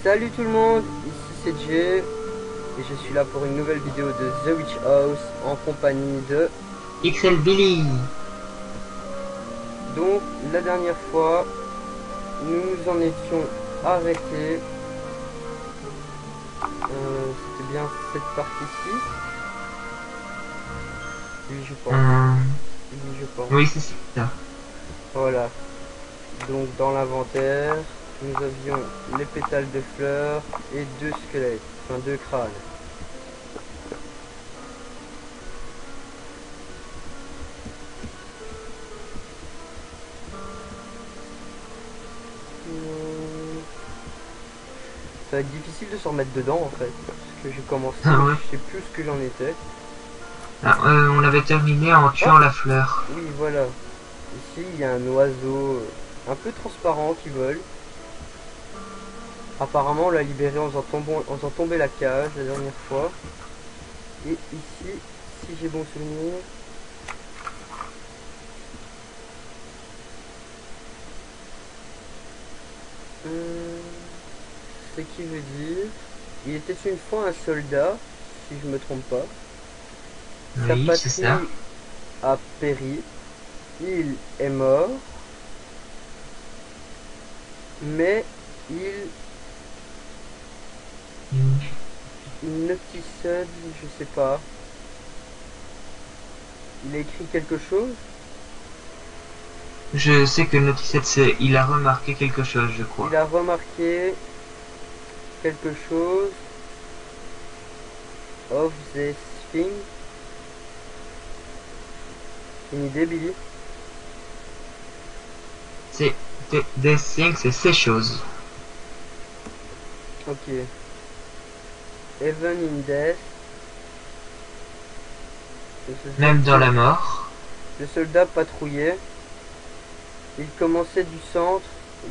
Salut tout le monde, ici c'est Jay et je suis là pour une nouvelle vidéo de The Witch House en compagnie de... XL Billy. Donc la dernière fois, nous nous en étions arrêtés. C'était bien cette partie-ci. Oui je pense, Euh, oui je pense. oui, c'est ça. Voilà, donc dans l'inventaire, nous avions les pétales de fleurs et deux squelettes, enfin deux crânes. Ça va être difficile de se remettre dedans en fait. Parce que j'ai commencé Ah mais ouais. je sais plus ce que j'en étais. Ah, on l'avait terminé en Ah tuant la fleur. oui voilà. Ici il y a un oiseau un peu transparent qui vole. Apparemment on l'a libéré en faisant tomber la cage la dernière fois. Et ici, si j'ai bon souvenir. Ce qui veut dire. Il était une fois un soldat, si je me trompe pas. Sa Oui, c'est ça. patrie a péri. Il est mort. Mais il Hmm. Noticed, je sais pas. Il a écrit quelque chose. Je sais que Noticette, il a remarqué quelque chose, je crois. Il a remarqué quelque chose of this thing. Une idée, Billy? C'est des things, c'est ces choses. Ok. Even in death. Même dans la mort. Le soldat patrouillait. Il commençait du centre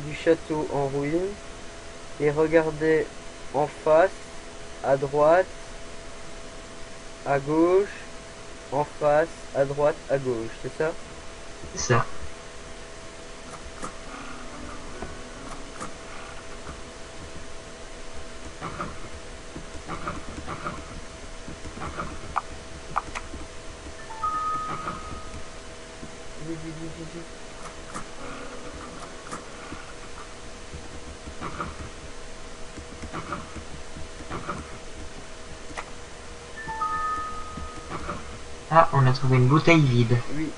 du château en ruine et regardait en face, à droite, à gauche, en face, à droite, à gauche. C'est ça? C'est ça. Vite, vite, vite, vite, vite. Ah, on a trouvé une bouteille vide. Oui.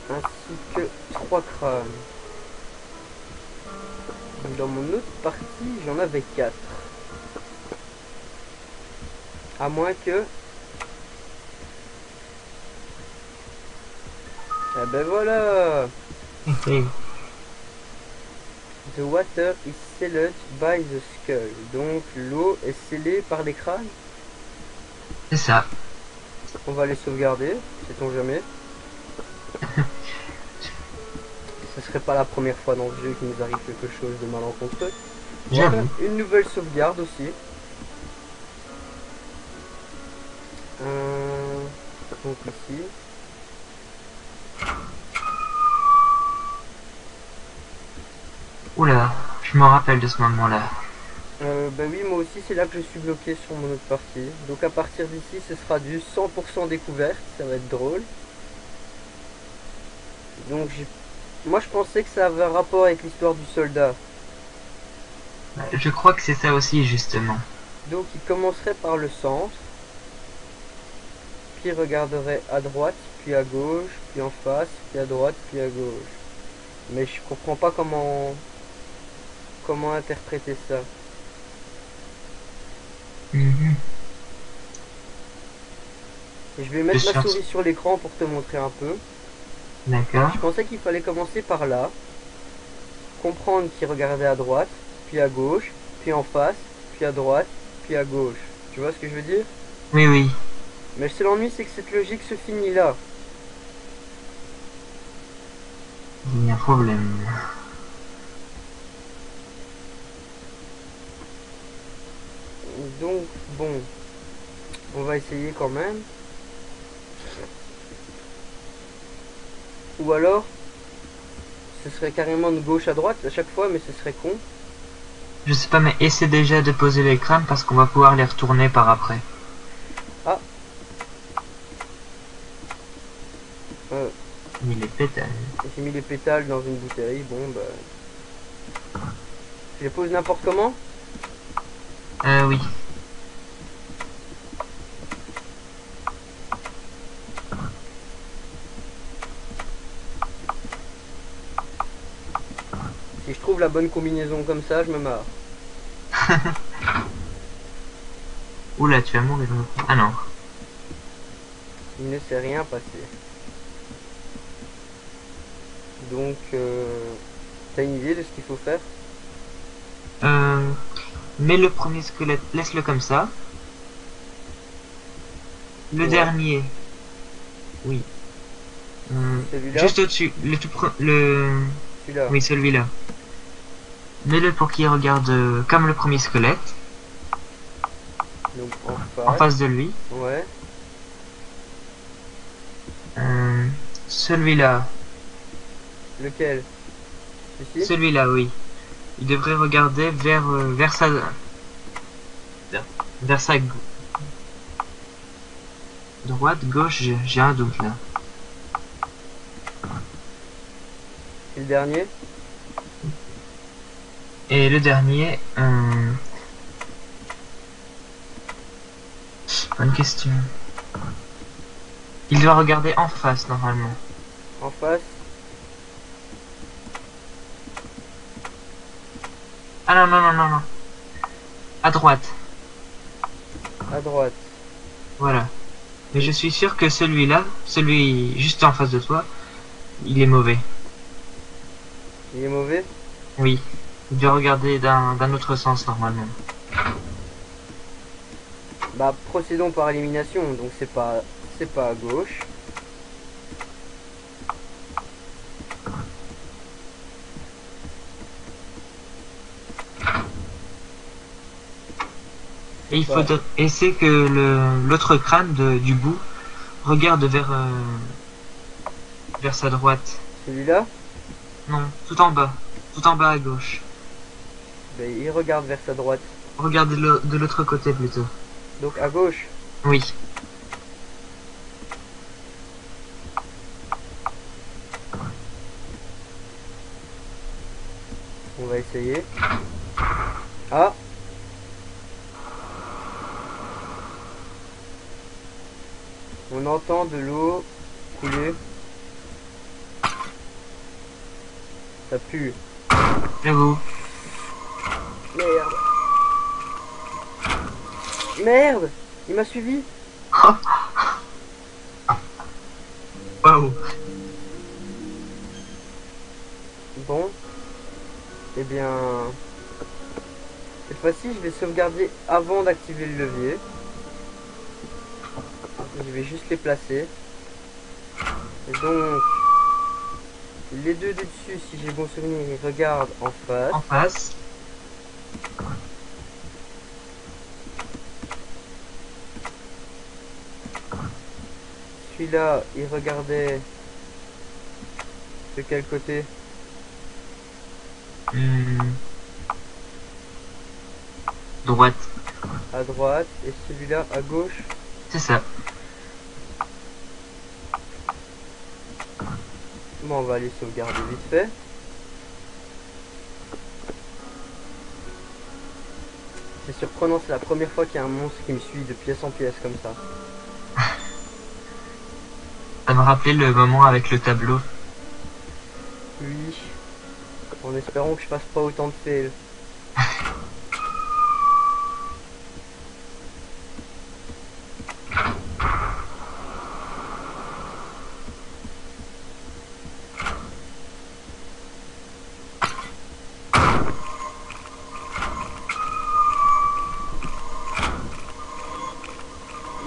Ainsi que 3 crânes. Dans mon autre partie, j'en avais 4. À moins que... Eh ben voilà! The water is sealed by the skull. Donc l'eau est scellée par les crânes. C'est ça. On va les sauvegarder, sait-on jamais. Ce serait pas la première fois dans le jeu qu'il nous arrive quelque chose de malencontreux. On va faire J'avoue. une nouvelle sauvegarde aussi. Donc ici. Oula, je me rappelle de ce moment-là. Bah oui, moi aussi c'est là que je suis bloqué sur mon autre partie. Donc à partir d'ici, ce sera du 100% découverte, ça va être drôle. Donc moi je pensais que ça avait un rapport avec l'histoire du soldat. Je crois que c'est ça aussi, justement. Donc il commencerait par le centre, puis regarderait à droite, puis à gauche, puis en face, puis à droite, puis à gauche. Mais je comprends pas comment interpréter ça. Mhm. Et je vais Je mettre ma cherche. souris sur l'écran pour te montrer un peu. D'accord. Je pensais qu'il fallait commencer par là, comprendre qu'il regardait à droite, puis à gauche, puis en face, puis à droite, puis à gauche. Tu vois ce que je veux dire? Oui, oui. Mais le seul ennui, c'est que cette logique se finit là. Il y a un problème. Donc, bon, on va essayer quand même. Ou alors, ce serait carrément de gauche à droite à chaque fois, mais ce serait con. Je sais pas, mais essaie déjà de poser les crânes parce qu'on va pouvoir les retourner par après. Ah. Il les pétales. J'ai mis les pétales dans une bouteille. Bon, bah. Je les pose n'importe comment. Oui. Si je trouve la bonne combinaison comme ça, je me marre. Oula, tu vas mourir. Ah non. Il ne s'est rien passé. Donc, t'as une idée de ce qu'il faut faire? Mets le premier squelette, laisse-le comme ça. Le Ouais. dernier. Oui. Celui-là? Juste au-dessus. Le... Celui-là. Oui, celui-là. Mets-le pour qu'il regarde comme le premier squelette. Donc En face de lui. Ouais. Celui-là. Lequel? Celui-ci? Celui-là, oui. Il devrait regarder vers sa... Vers sa droite, gauche, j'ai un doute là. Et le dernier? Et le dernier, bonne question. Il doit regarder en face normalement. En face? Ah non, non, non, non, non. À droite, À droite. voilà. Mais je suis sûr que celui-là, celui juste en face de toi, il est mauvais. Il est mauvais? Oui. Il doit regarder d'un autre sens normalement. Bah, procédons par élimination. Donc, c'est pas à gauche. Et il pas- faut essayer que l'autre crâne du bout regarde vers sa droite. Celui-là? Non, tout en bas à gauche. Bah, il regarde vers sa droite. Regarde de l'autre côté plutôt. Donc, à gauche. Oui. On va essayer. Ah! On entend de l'eau couler. Ça pue. J'avoue. Merde. Merde! Il m'a suivi. Waouh. Bon. Eh bien... Cette fois-ci, je vais sauvegarder avant d'activer le levier. Je vais juste les placer. Et donc... Les deux du dessus, si j'ai bon souvenir, ils regardent en face. En face. Celui-là, il regardait de quel côté? Droite. À droite. Et celui-là, à gauche. C'est ça. Bon, on va aller sauvegarder vite fait. C'est surprenant, c'est la première fois qu'il y a un monstre qui me suit de pièce en pièce comme ça. Ça me rappelait le moment avec le tableau. Oui. En espérant que je fasse pas autant de fails.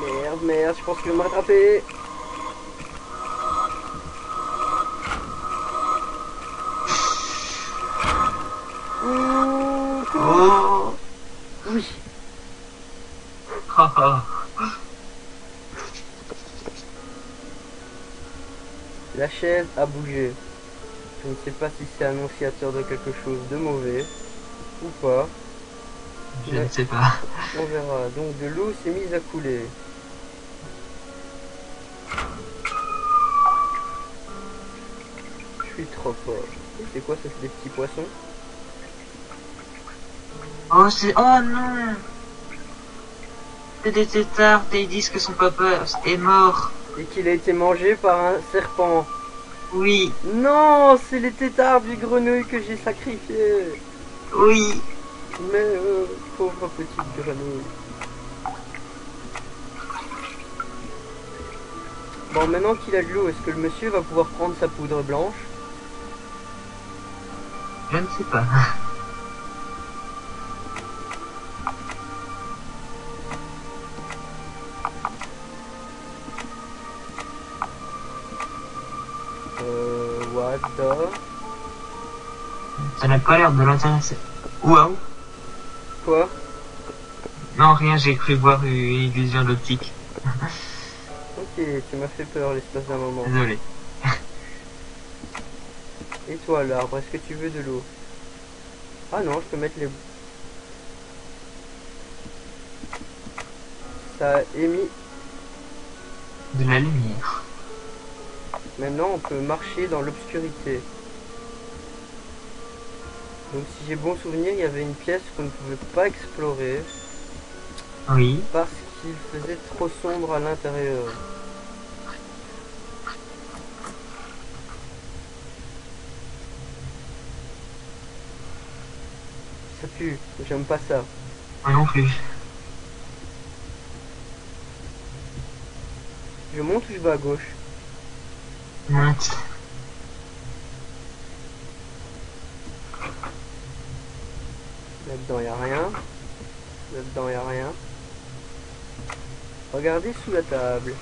Merde, merde, je pense qu'il va me rattraper. Ouh, Oh. oui. La chaise a bougé. Je ne sais pas si c'est annonciateur de quelque chose de mauvais ou pas. Je ne sais pas. On verra. Donc de l'eau s'est mise à couler. Je suis trop fort. Et c'est quoi ça? C'est des petits poissons? Oh, c'est... Oh non! C'est des têtards et ils disent que son papa est mort. Et qu'il a été mangé par un serpent. Oui, Non, c'est les têtards du grenouille que j'ai sacrifié. oui. Mais pauvre petite grenouille. Bon, maintenant qu'il a de l'eau, est-ce que le monsieur va pouvoir prendre sa poudre blanche? Je ne sais pas. What the... Ça n'a pas l'air de l'intéresser. Waouh! Quoi? Non, rien, j'ai cru voir une illusion d'optique. Ok, tu m'as fait peur l'espace d'un moment. Désolé. Et toi, l'arbre, est-ce que tu veux de l'eau? Ah non, je peux mettre les... Ça a émis... De la lumière. Maintenant, on peut marcher dans l'obscurité. Donc si j'ai bon souvenir, il y avait une pièce qu'on ne pouvait pas explorer Oui. parce qu'il faisait trop sombre à l'intérieur. Ça pue, j'aime pas ça. Moi non plus. Je monte ou je vais à gauche? Monte. Là-dedans, il n'y a rien. Là-dedans, il n'y a rien. Regardez sous la table.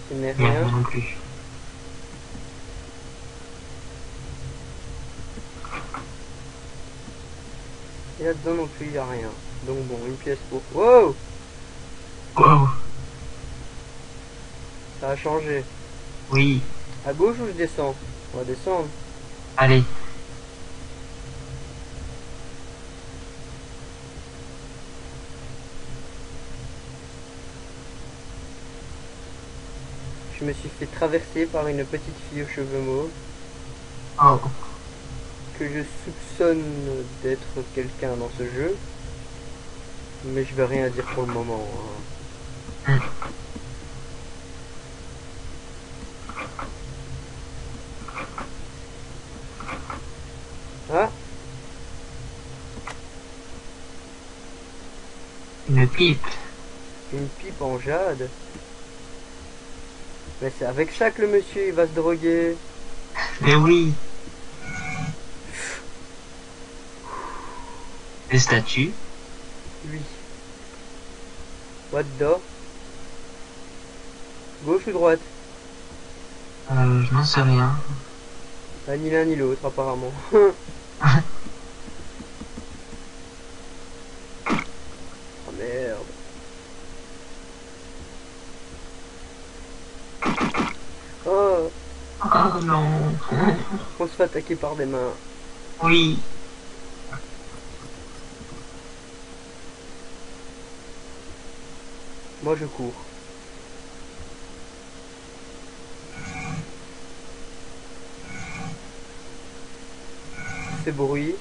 Ce n'est Rien rien. non plus. Et là-dedans non plus, il n'y a rien. Donc bon, une pièce pour... Wow! Wow. Ça a changé. Oui. À gauche ou je descends? On va descendre. Allez. Je me suis fait traverser par une petite fille aux cheveux mauves Oh. que je soupçonne d'être quelqu'un dans ce jeu. Mais je vais rien dire pour le moment. Hein. Ah, Une pipe. une pipe en jade. Mais c'est avec ça que le monsieur il va se droguer. Mais oui. Des statues. Lui. What the? Gauche ou droite? Je n'en sais rien. Ah, ni l'un ni l'autre apparemment. Oh merde. Oh, Oh non. on se fait attaquer par des mains. Oui. Moi je cours. C'est bruit.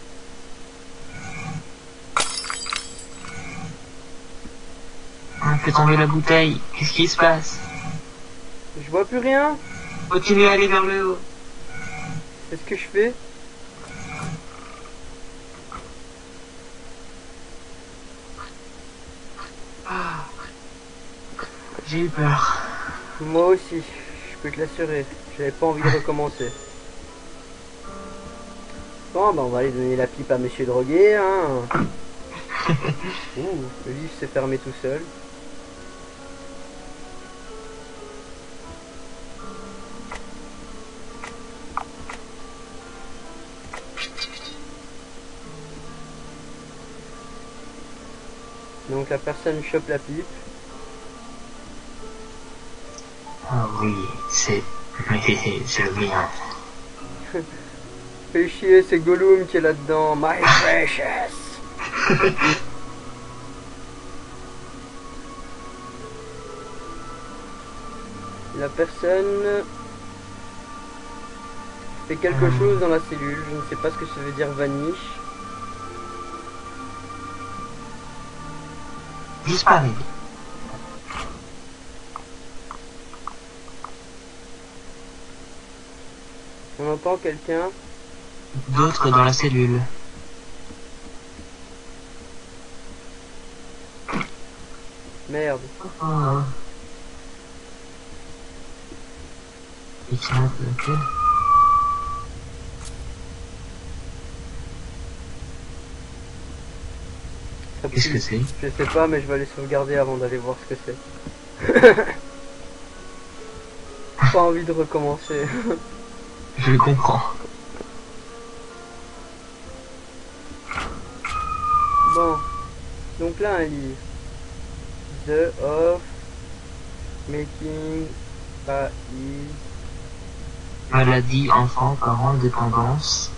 On fait tomber la bouteille. Qu'est-ce qui se passe? Je vois plus rien. Continuez à aller vers le haut. C'est ce que je fais. Ah. J'ai eu peur. Moi aussi, je peux te l'assurer. J'avais pas envie de recommencer. Bon, bah on va aller donner la pipe à monsieur drogué, hein. Ouh, le livre s'est fermé tout seul. Donc la personne chope la pipe. Oui, c'est... c'est le mien. Fais chier, c'est Gollum qui est là-dedans. My precious. La personne fait quelque chose dans la cellule. Je ne sais pas ce que ça veut dire vanish. Disparaît. On entend quelqu'un. D'autres dans la cellule. Merde. Oh. Et tiens, ok. Ça Qu'est-ce pue. que c'est? Je sais pas, mais je vais aller sauvegarder avant d'aller voir ce que c'est. Pas envie de recommencer. Je comprends. Bon. Donc là, un livre. The of Making AI. Maladie, enfant, parents, dépendance.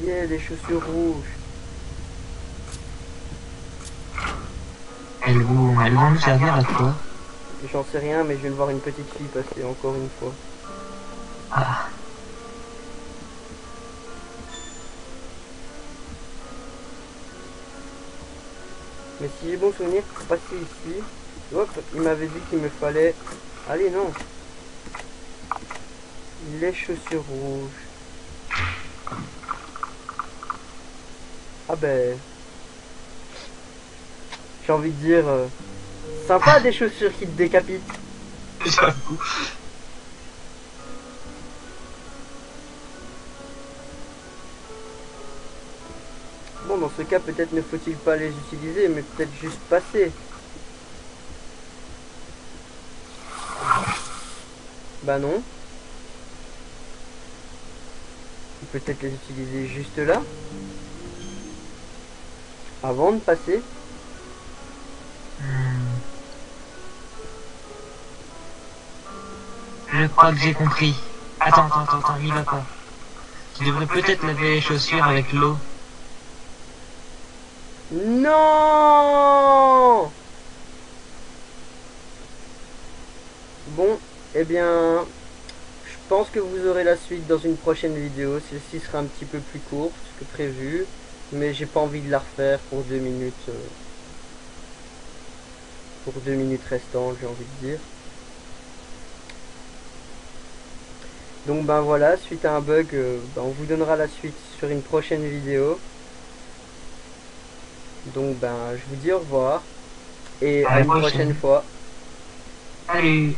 Yeah, des chaussures rouges. Elles vont nous servir à quoi? J'en sais rien, mais je viens de voir une petite fille passer encore une fois. Ah, Mais si j'ai bon souvenir, pour passer ici, hop, il m'avait dit qu'il me fallait... Allez, non. Les chaussures rouges. Ah ben... J'ai envie de dire... sympa des chaussures qui te décapitent. j'avoue. Bon, dans ce cas, peut-être ne faut-il pas les utiliser, mais peut-être juste passer. Bah non. Peut-être les utiliser juste là. Avant de passer. Je crois que j'ai compris. Attends, n'y va pas. Tu devrais peut-être laver les chaussures avec l'eau. Non! Bon, eh bien, je pense que vous aurez la suite dans une prochaine vidéo. Celle-ci sera un petit peu plus courte que prévu, mais j'ai pas envie de la refaire pour 2 minutes. Pour 2 minutes restantes, j'ai envie de dire. Donc ben voilà, suite à un bug, ben, on vous donnera la suite sur une prochaine vidéo. Donc ben je vous dis au revoir et à une prochaine fois. Salut.